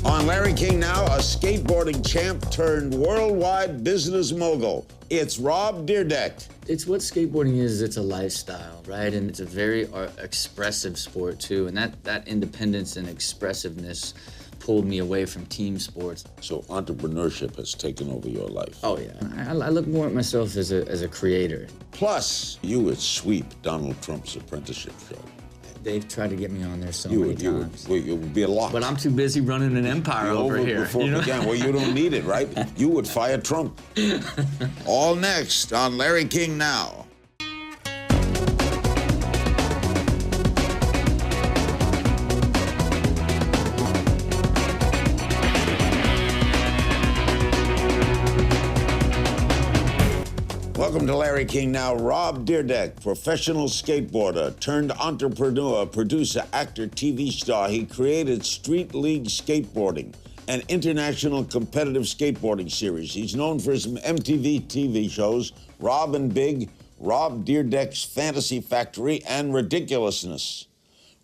On Larry King Now, a skateboarding champ turned worldwide business mogul. It's Rob Dyrdek. It's what skateboarding is. It's a lifestyle, right? And it's a very expressive sport, too. And that independence and expressiveness pulled me away from team sports. So entrepreneurship has taken over your life. Oh, yeah. I look more at myself as a creator. Plus, you would sweep Donald Trump's apprenticeship show. They've tried to get me on there so many times. You would be a lot. But I'm too busy running an empire over here. You know? Well, you don't need it, right? You would fire Trump. All next on Larry King Now. Welcome to Larry King Now. Rob Dyrdek, professional skateboarder turned entrepreneur, producer, actor, TV star. He created Street League Skateboarding, an international competitive skateboarding series. He's known for his MTV TV shows, Rob and Big, Rob Dyrdek's Fantasy Factory, and Ridiculousness.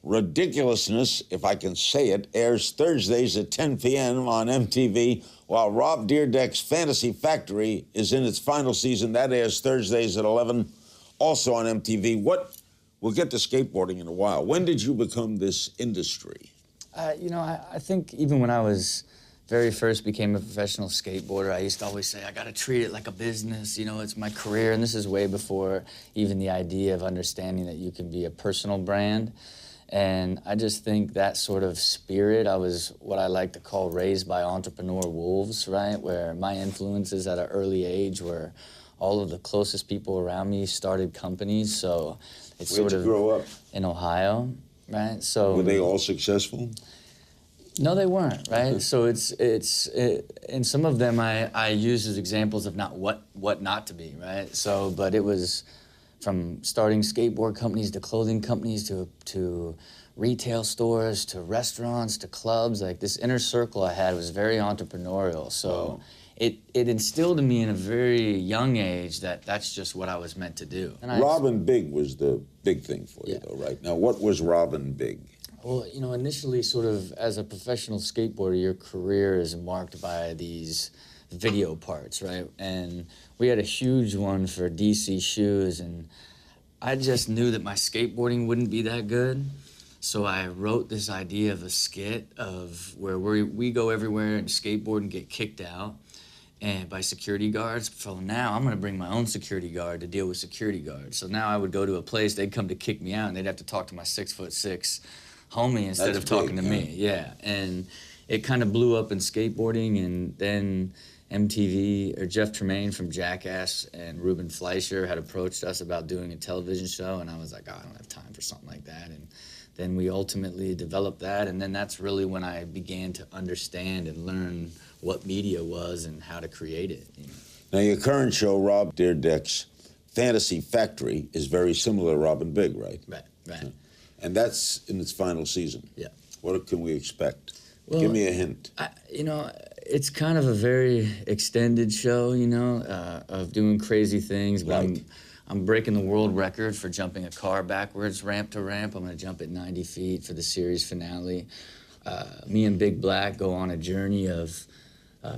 Ridiculousness, if I can say it, airs Thursdays at 10 p.m. on MTV, while Rob Dyrdek's Fantasy Factory is in its final season. That airs Thursdays at 11, also on MTV. We'll get to skateboarding in a while. When did you become this industry? I think even when I was very first became a professional skateboarder, I used to always say, I gotta treat it like a business, it's my career, and this is way before even the idea of understanding that you can be a personal brand. And I just think that sort of spirit, I was what I like to call raised by entrepreneur wolves, right? Where my influences at an early age were all of the closest people around me started companies. So it's Where'd you grow up? In Ohio, right? So were they all successful? No, they weren't, right? So and some of them I use as examples of not what not to be, right? So, but it was from starting skateboard companies to clothing companies to retail stores to restaurants to clubs. Like this inner circle I had was very entrepreneurial. So it instilled in me in a very young age that that's just what I was meant to do. And Rob and Big was the big thing for you, though, right? Now, what was Rob and Big? Well, initially sort of as a professional skateboarder, your career is marked by these video parts, right? And we had a huge one for DC Shoes, and I just knew that my skateboarding wouldn't be that good. So I wrote this idea of a skit of where we go everywhere and skateboard and get kicked out and by security guards. So now I'm gonna bring my own security guard to deal with security guards. So now I would go to a place, they'd come to kick me out, and they'd have to talk to my 6'6" homie instead of talking to me. Yeah, and it kind of blew up in skateboarding, and then MTV, or Jeff Tremaine from Jackass and Ruben Fleischer had approached us about doing a television show, and I was like, I don't have time for something like that. And then we ultimately developed that, and then that's really when I began to understand and learn what media was and how to create it. Now, your current show, Rob Dyrdek's Fantasy Factory, is very similar to Rob and Big, right? Right. And that's in its final season. Yeah. What can we expect? Well, give me a hint. It's kind of a very extended show, of doing crazy things. But like? I'm breaking the world record for jumping a car backwards, ramp to ramp. I'm going to jump at 90 feet for the series finale. Me and Big Black go on a journey of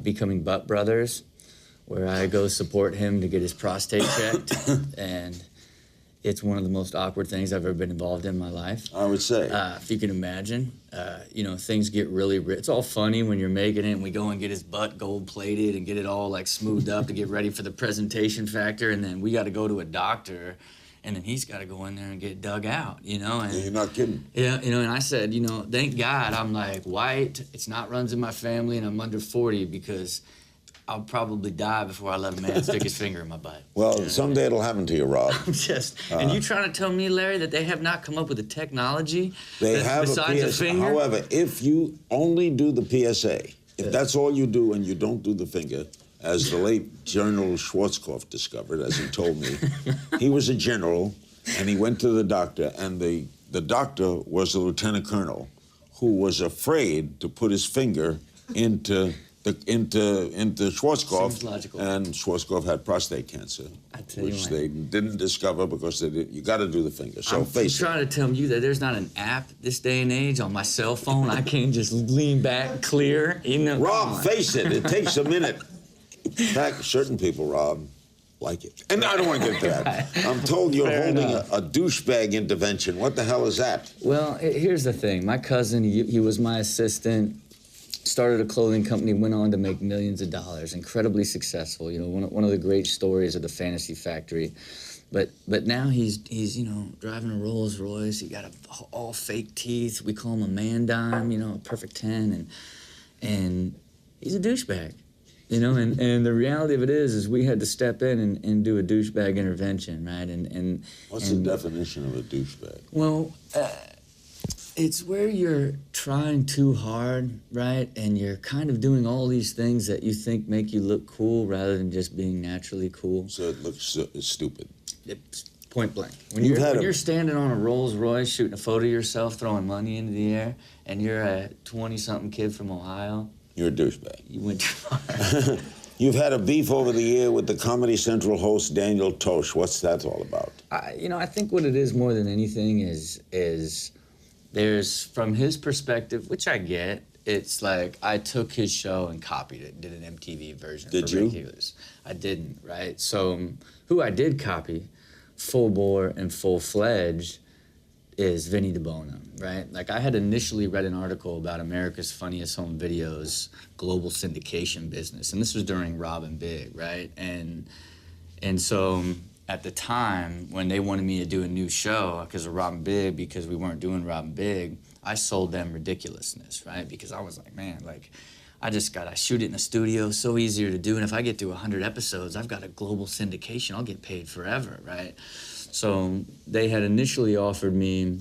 becoming butt brothers, where I go support him to get his prostate checked. And it's one of the most awkward things I've ever been involved in my life. I would say. If you can imagine, things get really it's all funny when you're making it, and we go and get his butt gold-plated and get it all like smoothed up to get ready for the presentation factor, and then we got to go to a doctor, and then he's got to go in there and get dug out, And you're not kidding. Yeah, and I said, thank God I'm like white, it's not runs in my family, and I'm under 40 because I'll probably die before I let a man stick his finger in my butt. Well, someday it'll happen to you, Rob. And you trying to tell me, Larry, that they have not come up with a technology besides a finger? However, if you only do the PSA, if that's all you do and you don't do the finger, as the late General Schwarzkopf discovered, as he told me, he was a general, and he went to the doctor, and the doctor was a lieutenant colonel who was afraid to put his finger into into Schwarzkopf, Seems logical. and Schwarzkopf had prostate cancer, tell you which what. they didn't discover because you got to do the finger. So I'm face it. trying to tell you that there's not an app this day and age on my cell phone. I can't just lean back, clear. You know, Rob, face it. It takes a minute. In fact, certain people, Rob, like it. And I don't want to get to that. I'm told you're Fair holding enough. a douchebag intervention. What the hell is that? Well, here's the thing. My cousin, he was my assistant, started a clothing company, went on to make millions of dollars, incredibly successful. You know, one of the great stories of the Fantasy Factory. But now he's you know, driving a Rolls Royce. He got all fake teeth. We call him a man dime, you know, a perfect 10, and he's a douchebag. You know, and the reality of it is we had to step in and do a douchebag intervention, right? And What's the definition of a douchebag? well, it's where you're trying too hard, right? And you're kind of doing all these things that you think make you look cool rather than just being naturally cool. So it looks stupid. It's point blank. When You've you're standing on a Rolls Royce shooting a photo of yourself throwing money into the air, and you're a 20-something kid from Ohio, You're a douchebag. you went too far. You've had a beef over the year with the Comedy Central host Daniel Tosh. What's that all about? I think what it is more than anything is there's, from his perspective, which I get, it's like I took his show and copied it, did an MTV version. Did for you? Ridiculous. I didn't, right? So who I did copy, full bore and full-fledged, is Vinny DeBono, right? Like I had initially read an article about America's Funniest Home Videos global syndication business, and this was during Rob and Big, right? And so at the time when they wanted me to do a new show because of Rob and Big, because we weren't doing Rob and Big, I sold them Ridiculousness, right? Because I was like, man, like I shoot it in the studio, so easier to do, and if I get to 100 episodes, I've got a global syndication, I'll get paid forever, right? So they had initially offered me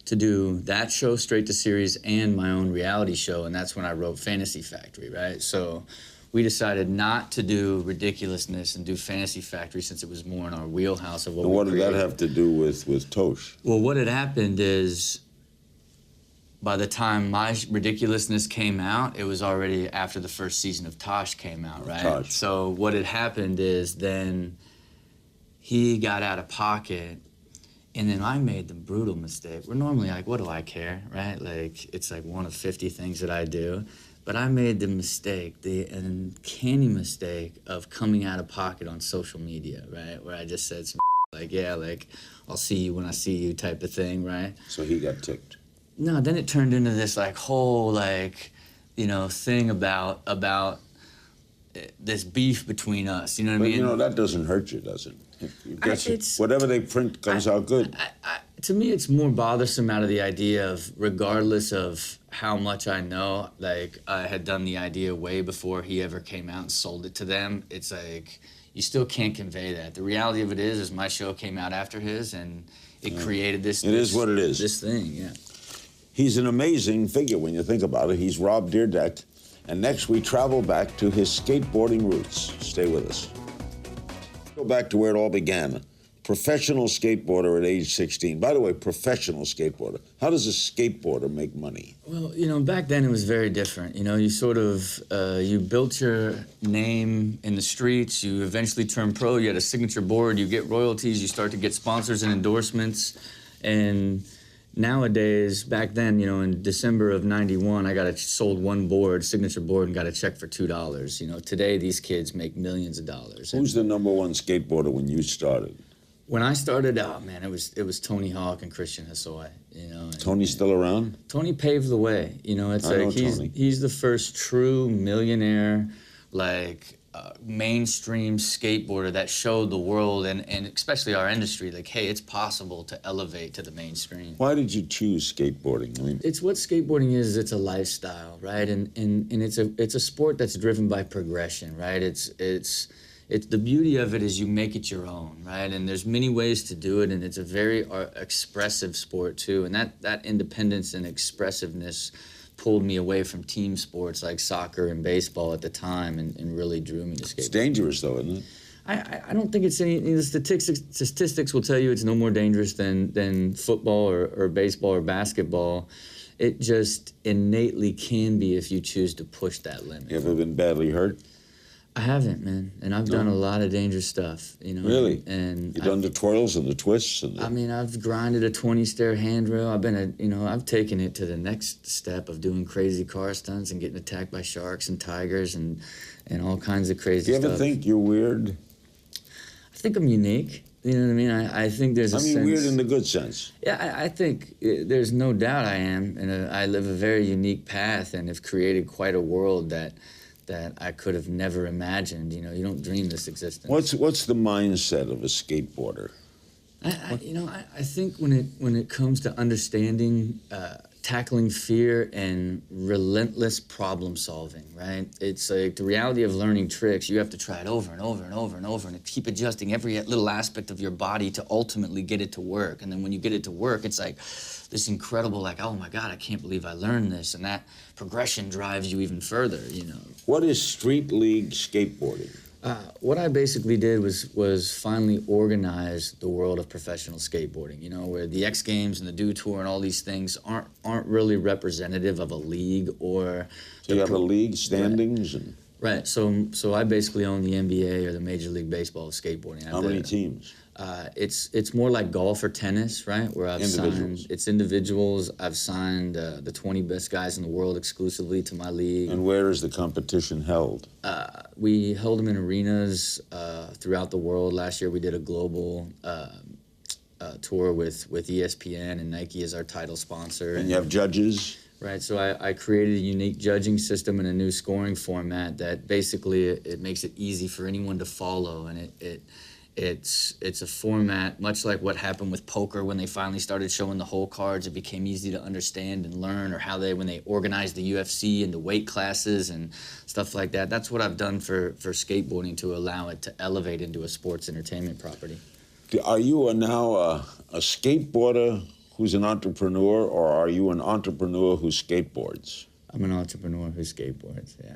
to do that show straight to series and my own reality show, and that's when I wrote Fantasy Factory, right? So we decided not to do Ridiculousness and do Fantasy Factory since it was more in our wheelhouse of what And we what did created. that have to do with Tosh? Well, what had happened is by the time my Ridiculousness came out, it was already after the first season of Tosh came out, right? Tosh. So what had happened is then he got out of pocket, and then I made the brutal mistake. We're normally like, what do I care, right? Like, it's like one of 50 things that I do. But I made the mistake, the uncanny mistake of coming out of pocket on social media, right? Where I just said some like, yeah, like, I'll see you when I see you type of thing, right? So he got ticked. No, then it turned into this like whole like, you know, thing about this beef between us. You know what I But mean? you know, that doesn't hurt you, does it? it's- Whatever they print comes out good. To me, it's more bothersome out of the idea of, regardless of how much I know, like I had done the idea way before he ever came out and sold it to them. It's like, you still can't convey that. The reality of it is my show came out after his, and it created this. It is what it is. This thing, yeah. He's an amazing figure when you think about it. He's Rob Dyrdek. And next we travel back to his skateboarding roots. Stay with us. Go back to where it all began. Professional skateboarder at age 16. By the way, professional skateboarder. How does a skateboarder make money? Well, you know, back then it was very different. You know, you sort of, you built your name in the streets, you eventually turned pro, you had a signature board, you get royalties, you start to get sponsors and endorsements. And nowadays, back then, you know, in December of '91, I sold one board, signature board, and got a check for $2. You know, today these kids make millions of dollars. Who's the number one skateboarder when you started? When I started out, man, it was Tony Hawk and Christian Hosoi, you know. And Tony's still around? Tony paved the way, you know. It's I know like Tony. he's the first true millionaire, like mainstream skateboarder that showed the world and especially our industry, like, hey, it's possible to elevate to the mainstream. Why did you choose skateboarding? I mean, It's what skateboarding is. It's a lifestyle, right? And it's a sport that's driven by progression, right? It's the beauty of it is you make it your own, right? And there's many ways to do it, and it's a very expressive sport too. And that independence and expressiveness pulled me away from team sports like soccer and baseball at the time, and really drew me to skateboarding. it's dangerous though, isn't it? I don't think it's any. The statistics will tell you it's no more dangerous than football or baseball or basketball. It just innately can be if you choose to push that limit. You ever been badly hurt? I haven't, man, and I've done a lot of dangerous stuff, you know. Really? And You've done the twirls and the twists and the... I mean, I've grinded a 20-stair handrail. I've taken it to the next step of doing crazy car stunts and getting attacked by sharks and tigers and all kinds of crazy stuff. Do you ever think you're weird? I think I'm unique. You know what I mean? I think there's a sense... weird in the good sense. Yeah, I think there's no doubt I am, and I live a very unique path and have created quite a world that I could have never imagined. You know, you don't dream this existence. What's the mindset of a skateboarder? I think when it comes to understanding, tackling fear and relentless problem solving, right? It's like the reality of learning tricks. You have to try it over and over and over and over and keep adjusting every little aspect of your body to ultimately get it to work. And then when you get it to work, it's like this incredible, like, oh my God, I can't believe I learned this. And that progression drives you even further, you know. What is street league skateboarding? What I basically did was finally organize the world of professional skateboarding, you know, where the X Games and the Do Tour and all these things aren't really representative of a league or... So you have a league standings? Right. Right, so I basically own the NBA or the Major League Baseball of skateboarding. How many teams? It's more like golf or tennis, right? Where I've signed, it's individuals. I've signed the 20 best guys in the world exclusively to my league. And where is the competition held? We held them in arenas throughout the world. Last year we did a global tour with ESPN and Nike as our title sponsor. And you have judges? Right, so I created a unique judging system and a new scoring format that basically it makes it easy for anyone to follow, and it's a format much like what happened with poker when they finally started showing the whole cards. It became easy to understand and learn, or when they organized the UFC into weight classes and stuff like that. That's what I've done for skateboarding to allow it to elevate into a sports entertainment property. Are you now a skateboarder who's an entrepreneur, or are you an entrepreneur who skateboards? I'm an entrepreneur who skateboards, yeah.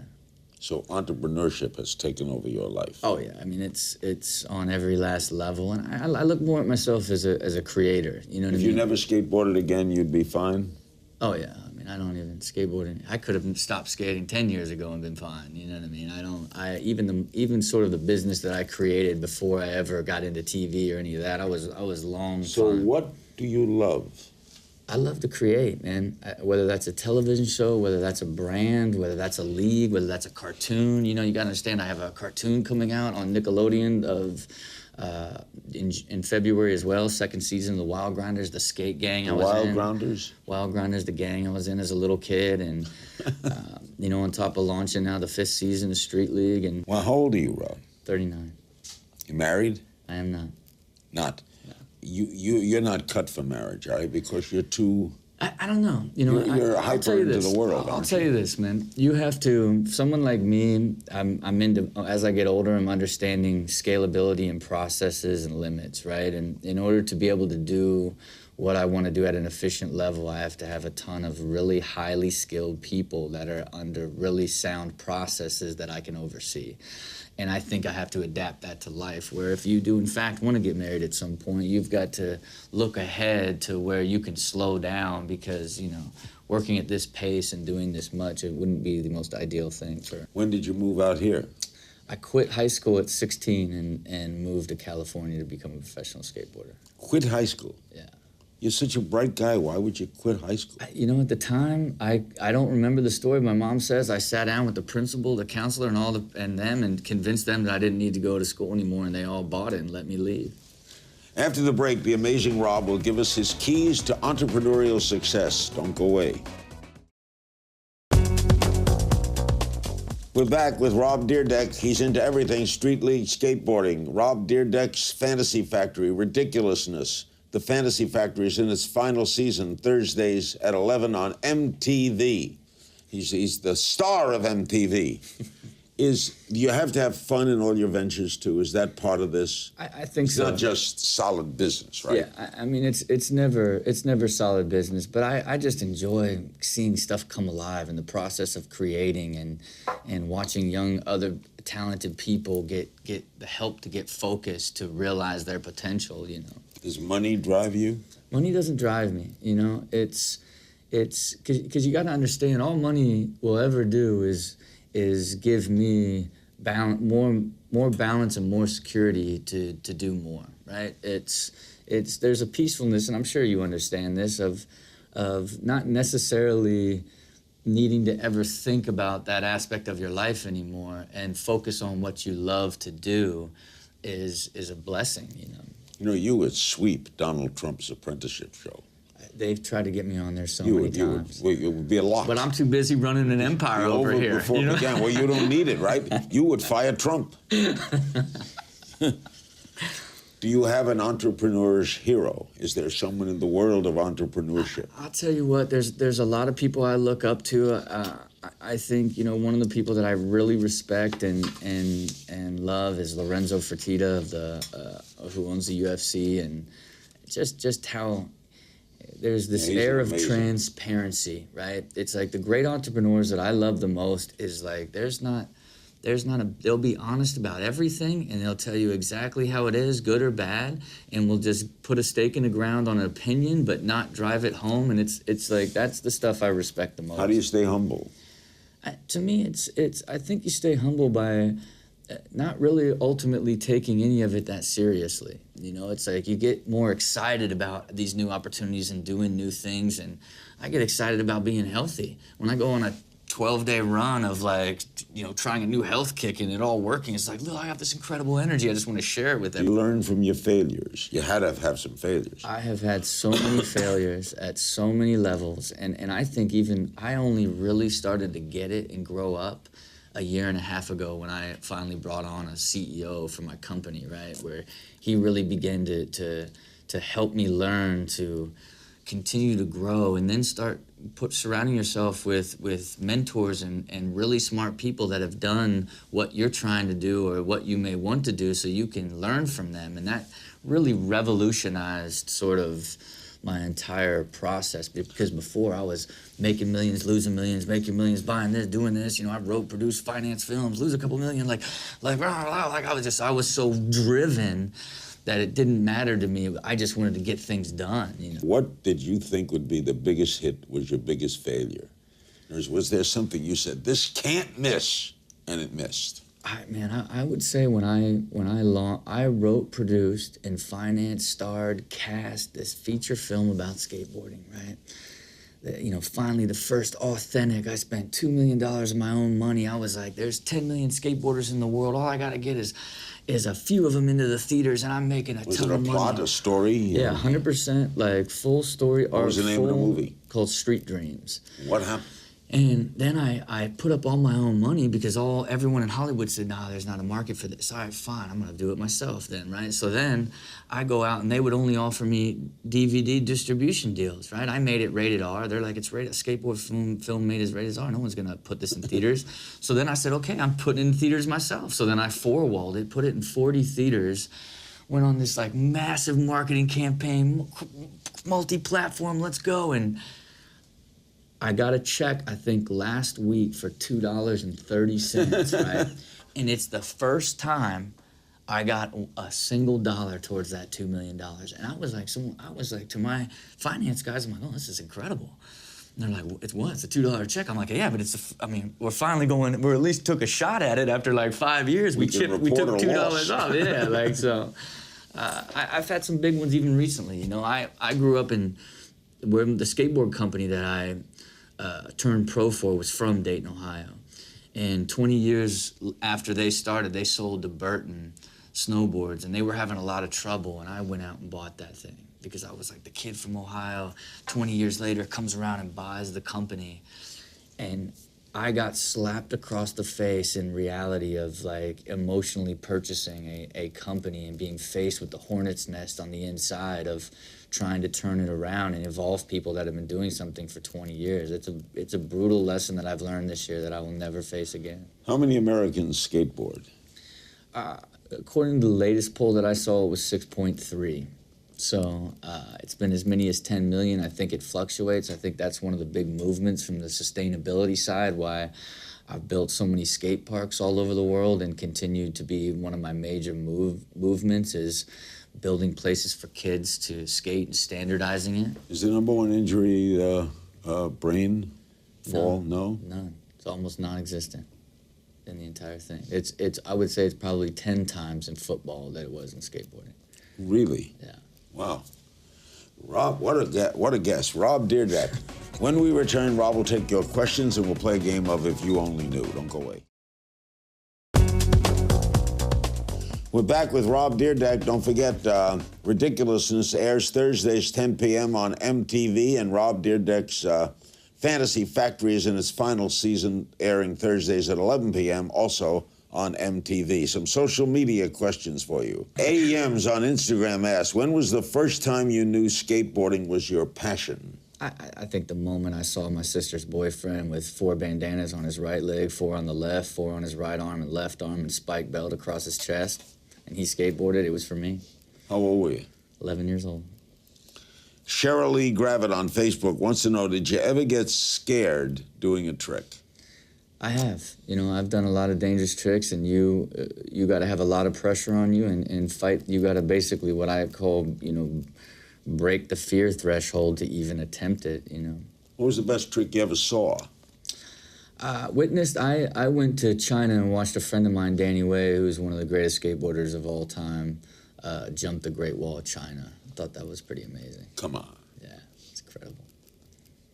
So entrepreneurship has taken over your life. Oh yeah, I mean it's on every last level, and I look more at myself as a creator. You know what I mean? If you never skateboarded again, you'd be fine? Oh yeah, I mean I don't even skateboard. I could have stopped skating 10 years ago and been fine. You know what I mean? Even sort of the business that I created before I ever got into TV or any of that, I was long. So fine. What do you love? I love to create, man. Whether that's a television show, whether that's a brand, whether that's a league, whether that's a cartoon. You know, you gotta understand I have a cartoon coming out on Nickelodeon in February as well, second season of the Wild Grinders, the skate gang I was in. Wild Grinders, the gang I was in as a little kid, and you know, on top of launching now the 5th season of Street League. And well, how old are you, Rob? 39. You married? I am not. Not? No. You're not cut for marriage, are you? Because you're too... I don't know. You know, you're hyper into the world. I'll tell you this, man. You have to. Someone like me, I'm into. As I get older, I'm understanding scalability and processes and limits, right? And in order to be able to do what I want to do at an efficient level, I have to have a ton of really highly skilled people that are under really sound processes that I can oversee. And I think I have to adapt that to life, where if you do, in fact, want to get married at some point, you've got to look ahead to where you can slow down, because, you know, working at this pace and doing this much, it wouldn't be the most ideal thing for... When did you move out here? I quit high school at 16 and moved to California to become a professional skateboarder. Quit high school? Yeah. You're such a bright guy. Why would you quit high school? You know, at the time, I don't remember the story. My mom says I sat down with the principal, the counselor, and them, and convinced them that I didn't need to go to school anymore, and they all bought it and let me leave. After the break, the amazing Rob will give us his keys to entrepreneurial success. Don't go away. We're back with Rob Dyrdek. He's into everything street league skateboarding. Rob Dyrdek's Fantasy Factory, Ridiculousness. The Fantasy Factory is in its final season, Thursdays at 11 on MTV. He's the star of MTV. You have to have fun in all your ventures, too? Is that part of this? I think so. It's not just solid business, right? Yeah, I mean, it's never solid business, but I just enjoy seeing stuff come alive in the process of creating and watching other talented people get the help to get focused, to realize their potential, you know. Does money drive you? Money doesn't drive me, you know. It's it's because you got to understand, all money will ever do is give me more balance and more security to do more, right? There's a peacefulness, and I'm sure you understand this, of not necessarily needing to ever think about that aspect of your life anymore and focus on what you love to do is a blessing, you know. You know, you would sweep Donald Trump's apprenticeship show. They've tried to get me on there so many times. It would be a lot. But I'm too busy running an empire over here. Before it began. Well, you don't need it, right? You would fire Trump. Do you have an entrepreneur's hero? Is there someone in the world of entrepreneurship? I'll tell you what, there's a lot of people I look up to. I think, you know, one of the people that I really respect and love is Lorenzo Fertitta who owns the UFC, and just how there's this air of transparency, right? It's like the great entrepreneurs that I love the most is like they'll be honest about everything, and they'll tell you exactly how it is, good or bad, and will just put a stake in the ground on an opinion but not drive it home. And it's like, that's the stuff I respect the most. How do you stay humble? To me, I think you stay humble by not really ultimately taking any of it that seriously. You know, it's like you get more excited about these new opportunities and doing new things, and I get excited about being healthy. When I go on a 12-day run of, like, you know, trying a new health kick and it all working, it's like, look, I got this incredible energy. I just want to share it with everyone. You learn from your failures. You had to have some failures. I have had so many failures at so many levels, and I think even I only really started to get it and grow up a year and a half ago when I finally brought on a CEO for my company, right, where he really began to help me learn to continue to grow, and then start surrounding yourself with mentors and really smart people that have done what you're trying to do or what you may want to do, so you can learn from them. And that really revolutionized sort of my entire process, because before I was making millions, losing millions, making millions, buying this, doing this. You know, I wrote, produced, financed films, lose a couple million, like I was so driven that it didn't matter to me. I just wanted to get things done, you know. What did you think would be the biggest hit, was your biggest failure? Was there something you said, this can't miss, and it missed? I would say when I wrote, produced, and financed, starred, cast this feature film about skateboarding, right? You know, finally the first authentic, I spent $2 million of my own money. I was like, there's 10 million skateboarders in the world. All I gotta get is a few of them into the theaters, and I'm making a ton of money. Was it a plot, a story? Yeah, 100%, like full story. What was the name of the movie? Called Street Dreams. What happened? And then I put up all my own money because everyone in Hollywood said, nah, there's not a market for this. All right, fine, I'm gonna do it myself then, right? So then I go out and they would only offer me DVD distribution deals, right? I made it rated R. They're like, it's rated, a skateboard film made as rated R. No one's gonna put this in theaters. So then I said, okay, I'm putting it in theaters myself. So then I four-walled it, put it in 40 theaters, went on this like massive marketing campaign, multi-platform, let's go. And I got a check, I think, last week for $2.30, right? And it's the first time I got a single dollar towards that $2 million. And I was like to my finance guys, I'm like, oh, this is incredible. And they're like, it's what? It's a $2 check. I'm like, yeah, but we're finally we're at least took a shot at it after like 5 years. We took $2 off. Yeah, like, so I've had some big ones even recently. You know, I grew up where the skateboard company that I turned pro for was from Dayton, Ohio. And 20 years after they started, they sold to Burton snowboards, and they were having a lot of trouble, and I went out and bought that thing because I was like the kid from Ohio. 20 years later, comes around and buys the company. And I got slapped across the face in reality of like emotionally purchasing a company and being faced with the hornet's nest on the inside of trying to turn it around and evolve people that have been doing something for 20 years. It's a brutal lesson that I've learned this year that I will never face again. How many Americans skateboard? According to the latest poll that I saw, it was 6.3. So it's been as many as 10 million. I think it fluctuates. I think that's one of the big movements from the sustainability side, why I've built so many skate parks all over the world and continue to be one of my major movements is building places for kids to skate and standardizing it. Is the number one injury Brain fall? No? None. It's almost non-existent in the entire thing. It's. I would say it's probably 10 times in football that it was in skateboarding. Really? Yeah. Wow. Rob, what a guest. Rob Dyrdek. When we return, Rob will take your questions and we'll play a game of If You Only Knew. Don't go away. We're back with Rob Dyrdek. Don't forget, Ridiculousness airs Thursdays, 10 p.m. on MTV, and Rob Dyrdek's Fantasy Factory is in its final season, airing Thursdays at 11 p.m., also on MTV. Some social media questions for you. AEMs on Instagram asks, when was the first time you knew skateboarding was your passion? I think the moment I saw my sister's boyfriend with 4 bandanas on his right leg, 4 on the left, 4 on his right arm and left arm, and spike belt across his chest, and he skateboarded, it was for me. How old were you? 11 years old. Cheryl Lee Gravitt on Facebook wants to know, did you ever get scared doing a trick? I have. You know, I've done a lot of dangerous tricks, and you got to have a lot of pressure on you and fight. You got to basically, what I call, you know, break the fear threshold to even attempt it, you know. What was the best trick you ever saw? Witnessed, I went to China and watched a friend of mine, Danny Wei, who's one of the greatest skateboarders of all time, jump the Great Wall of China. I thought that was pretty amazing. Come on. Yeah, it's incredible.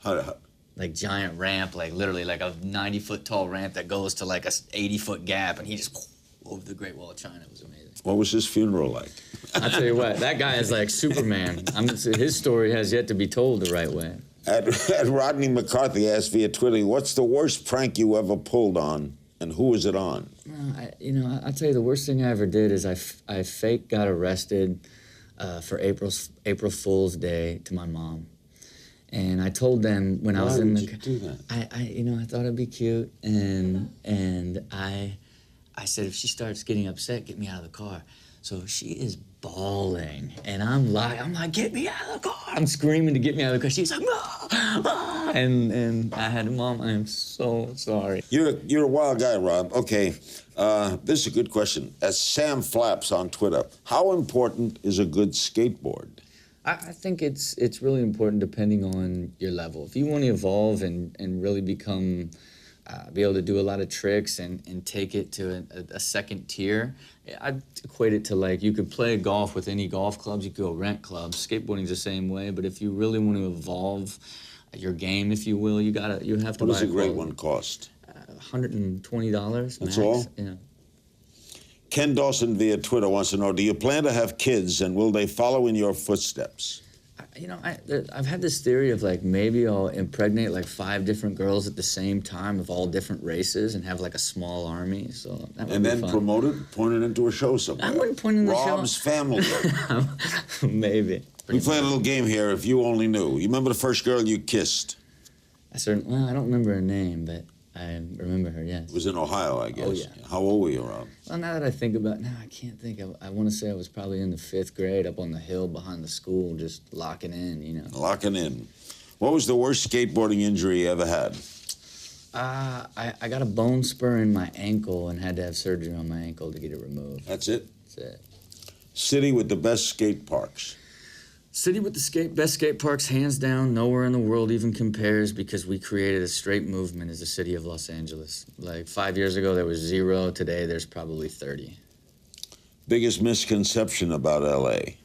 How? Like giant ramp, like literally like a 90-foot tall ramp that goes to like a 80-foot gap, and he just over the Great Wall of China. It was amazing. What was his funeral like? I'll tell you what, that guy is like Superman. His story has yet to be told the right way. At Rodney McCarthy asked via Twitter, what's the worst prank you ever pulled on, and who was it on? I'll tell you, the worst thing I ever did is I fake got arrested for April Fool's Day to my mom. And I told them when I was in the... Why would you do that? I thought it'd be cute, and I said, if she starts getting upset, get me out of the car. So she is bawling, and I'm like, get me out of the car. I'm screaming to get me out of the car. She's like, no. And I had, Mom, I am so sorry. You're a wild guy, Rob. Okay, this is a good question. As Sam Flaps on Twitter, how important is a good skateboard? I think it's really important depending on your level. If you want to evolve and really become, be able to do a lot of tricks and take it to a second tier, I'd equate it to like you could play golf with any golf clubs, you could go rent clubs. Skateboarding's the same way, but if you really want to evolve your game, if you will, you have to buy What does a great one cost? $120 That's max. all? Yeah. Ken Dawson via Twitter wants to know, do you plan to have kids, and will they follow in your footsteps? You know, I've had this theory of like maybe I'll impregnate like 5 different girls at the same time of all different races and have like a small army. So that would And be then fun. promote it, point it into a show somewhere. I wouldn't point it in the show. Rob's Family. Maybe. We play a little game here, If You Only Knew. You remember the first girl you kissed? I don't remember her name, but I remember her, yes. It was in Ohio, I guess. Oh, yeah. How old were you, Rob? Well, now that I think about it, I can't think. I want to say I was probably in the 5th grade up on the hill behind the school, just locking in, you know. Locking in. What was the worst skateboarding injury you ever had? I got a bone spur in my ankle and had to have surgery on my ankle to get it removed. That's it? That's it. City with the best skate parks. City with the best skate parks, hands down, nowhere in the world even compares because we created a straight movement as the city of Los Angeles. Like 5 years ago, there was 0. Today, there's probably 30. Biggest misconception about L.A.?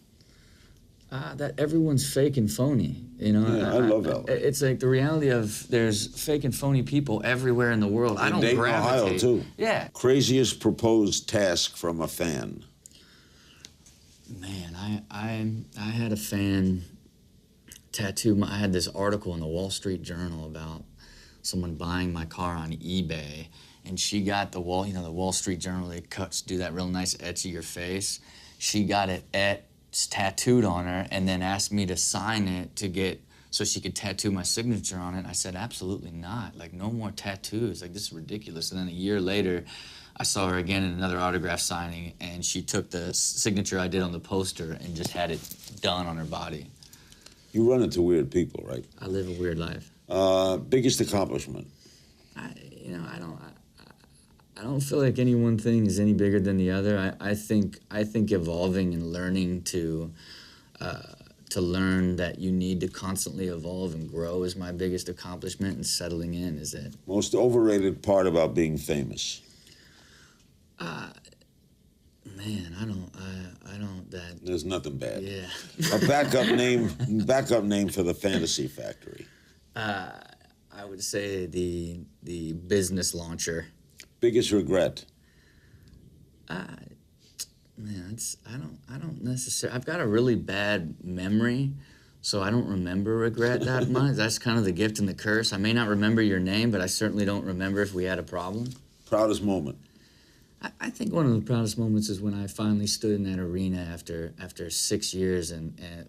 That everyone's fake and phony. You know, Yeah, I love LA. It's like the reality of there's fake and phony people everywhere in the world. I don't Dayton, gravitate. Ohio, too. Yeah. Craziest proposed task from a fan. Man, I had a fan tattoo. I had this article in the Wall Street Journal about someone buying my car on eBay, and she got the Wall Street Journal. They do that real nice etch of your face. She got it tattooed on her, and then asked me to sign it so she could tattoo my signature on it. I said, absolutely not. Like, no more tattoos. Like, this is ridiculous. And then a year later, I saw her again in another autograph signing, and she took the signature I did on the poster and just had it done on her body. You run into weird people, right? I live a weird life. Biggest accomplishment? I don't feel like any one thing is any bigger than the other. I think evolving and learning to to learn that you need to constantly evolve and grow is my biggest accomplishment, and settling in is it. Most overrated part about being famous? Man, I don't, that... There's nothing bad. Yeah. A backup name for the Fantasy Factory. I would say the business launcher. Biggest regret? Man, I don't necessarily, I've got a really bad memory, so I don't remember regret that much. That's kind of the gift and the curse. I may not remember your name, but I certainly don't remember if we had a problem. Proudest moment? I think one of the proudest moments is when I finally stood in that arena after 6 years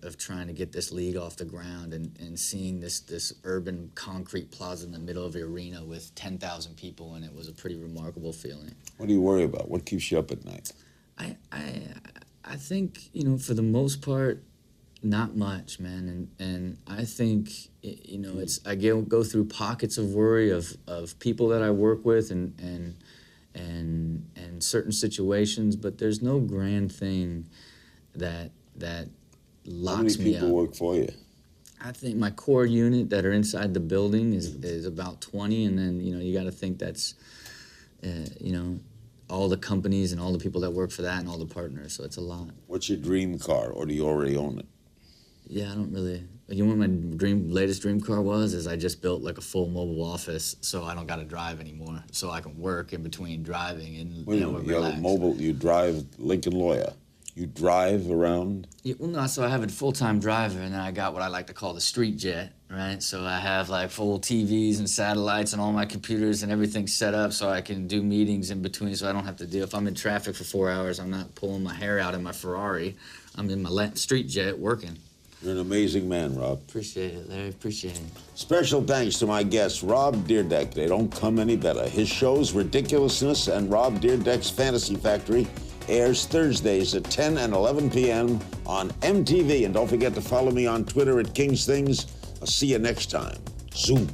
of trying to get this league off the ground and seeing this urban concrete plaza in the middle of the arena with 10,000 people, and it was a pretty remarkable feeling. What do you worry about? What keeps you up at night? I think, you know, for the most part, not much, man. And I think, you know, I go through pockets of worry of people that I work with and certain situations, but there's no grand thing that locks me up. How many people work for you? I think my core unit that are inside the building is about 20, and then, you know, you got to think that's, you know, all the companies and all the people that work for that and all the partners, so it's a lot. What's your dream car, or do you already own it? Yeah, I don't really. You know what my latest dream car was? Is I just built like a full mobile office, so I don't got to drive anymore, so I can work in between driving and Wait a minute, you have a mobile, you drive Lincoln Lawyer. You drive around? Yeah, well, no, so I have a full-time driver, and then I got what I like to call the street jet, right? So I have like full TVs and satellites and all my computers and everything set up so I can do meetings in between, so I don't have to deal. If I'm in traffic for 4 hours, I'm not pulling my hair out in my Ferrari. I'm in my street jet working. You're an amazing man, Rob. Appreciate it, Larry. Appreciate it. Special thanks to my guests, Rob Dyrdek. They don't come any better. His shows, Ridiculousness and Rob Dyrdek's Fantasy Factory, airs Thursdays at 10 and 11 p.m. on MTV. And don't forget to follow me on Twitter at King's Things. I'll see you next time. Zoom.